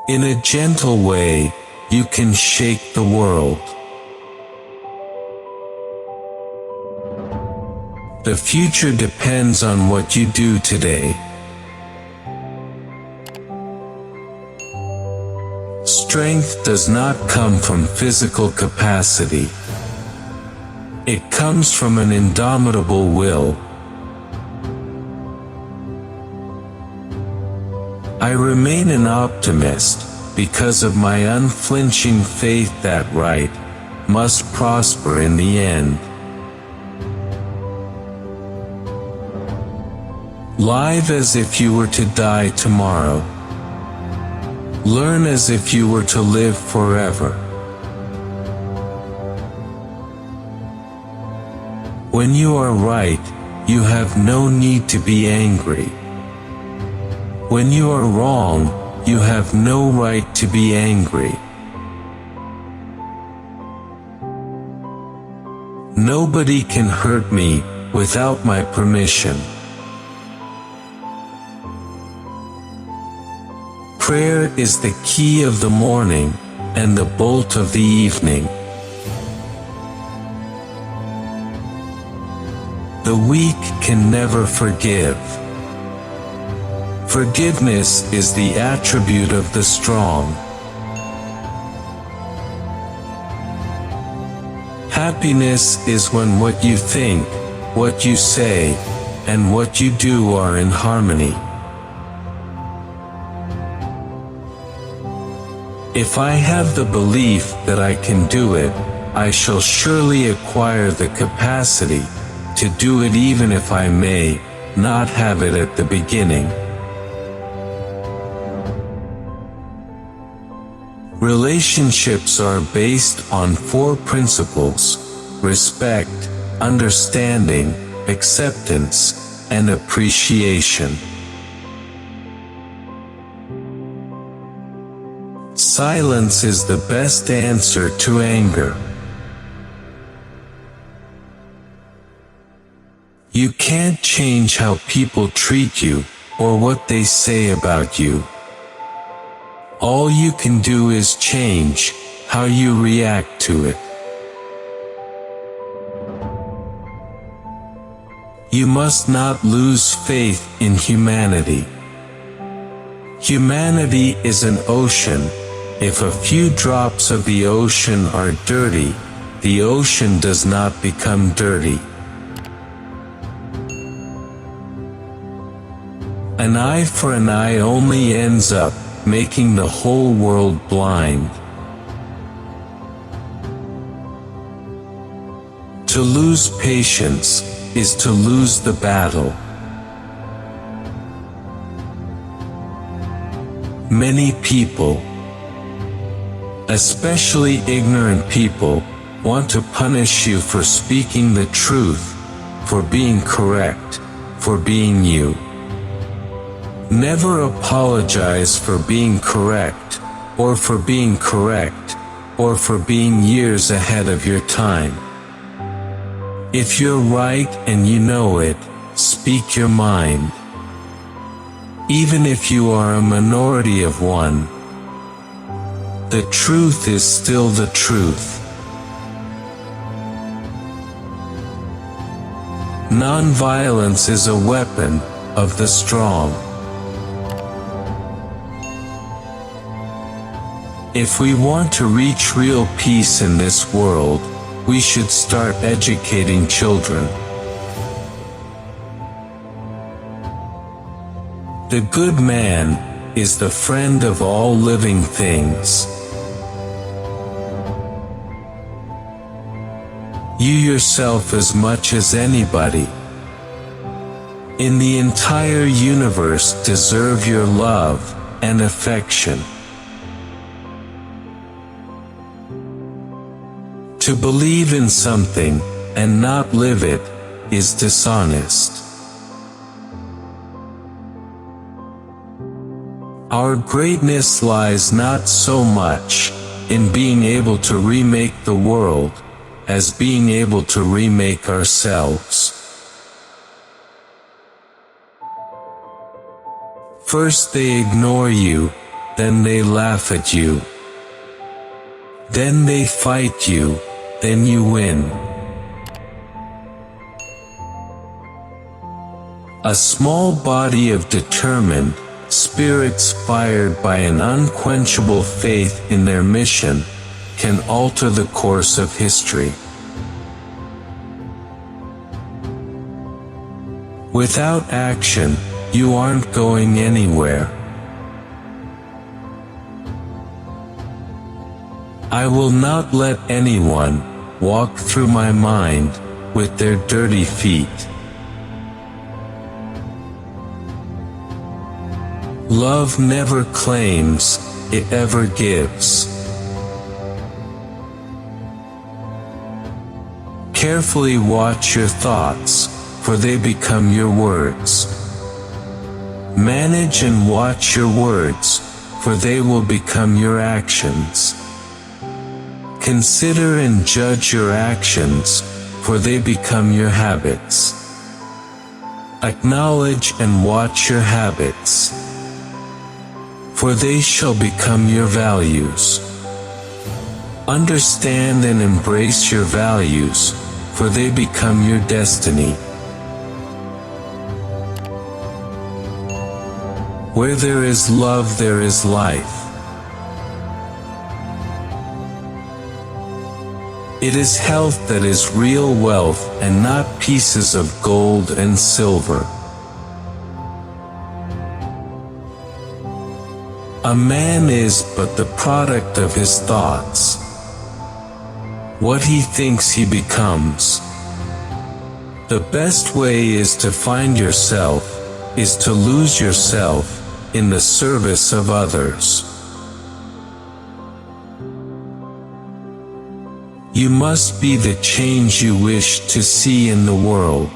In a gentle way, you can shake the world. The future depends on what you do today. Strength does not come from physical capacity. It comes from an indomitable will. I remain an optimist because of my unflinching faith that right must prosper in the end. Live as if you were to die tomorrow. Learn as if you were to live forever. When you are right, you have no need to be angry. When you are wrong, you have no right to be angry. Nobody can hurt me without my permission. Prayer is the key of the morning and the bolt of the evening. The weak can never forgive. Forgiveness is the attribute of the strong. Happiness is when what you think, what you say, and what you do are in harmony. If I have the belief that I can do it, I shall surely acquire the capacity to do it even if I may not have it at the beginning. Relationships are based on 4 principles: respect, understanding, acceptance, and appreciation. Silence is the best answer to anger. You can't change how people treat you or what they say about you. All you can do is change how you react to it. You must not lose faith in humanity. Humanity is an ocean. If a few drops of the ocean are dirty, the ocean does not become dirty. An eye for an eye only ends up making the whole world blind. To lose patience is to lose the battle. Many people, especially ignorant people, want to punish you for speaking the truth, for being correct, for being you. Never apologize for being correct, or for being correct, or for being years ahead of your time. If you're right and you know it, speak your mind. Even if you are a minority of one, the truth is still the truth. Nonviolence is a weapon of the strong. If we want to reach real peace in this world, we should start educating children. The good man is the friend of all living things. You yourself as much as anybody in the entire universe deserve your love and affection. To believe in something and not live it is dishonest. Our greatness lies not so much in being able to remake the world as being able to remake ourselves. First they ignore you, then they laugh at you. Then they fight you, then you win. A small body of determined spirits fired by an unquenchable faith in their mission can alter the course of history. Without action, you aren't going anywhere. I will not let anyone walk through my mind with their dirty feet. Love never claims, it ever gives. Carefully watch your thoughts, for they become your words. Manage and watch your words, for they will become your actions. Consider and judge your actions, for they become your habits. Acknowledge and watch your habits, for they shall become your values. Understand and embrace your values, for they become your destiny. Where there is love, there is life. It is health that is real wealth and not pieces of gold and silver. A man is but the product of his thoughts. What he thinks he becomes. The best way is to find yourself, is to lose yourself in the service of others. You must be the change you wish to see in the world.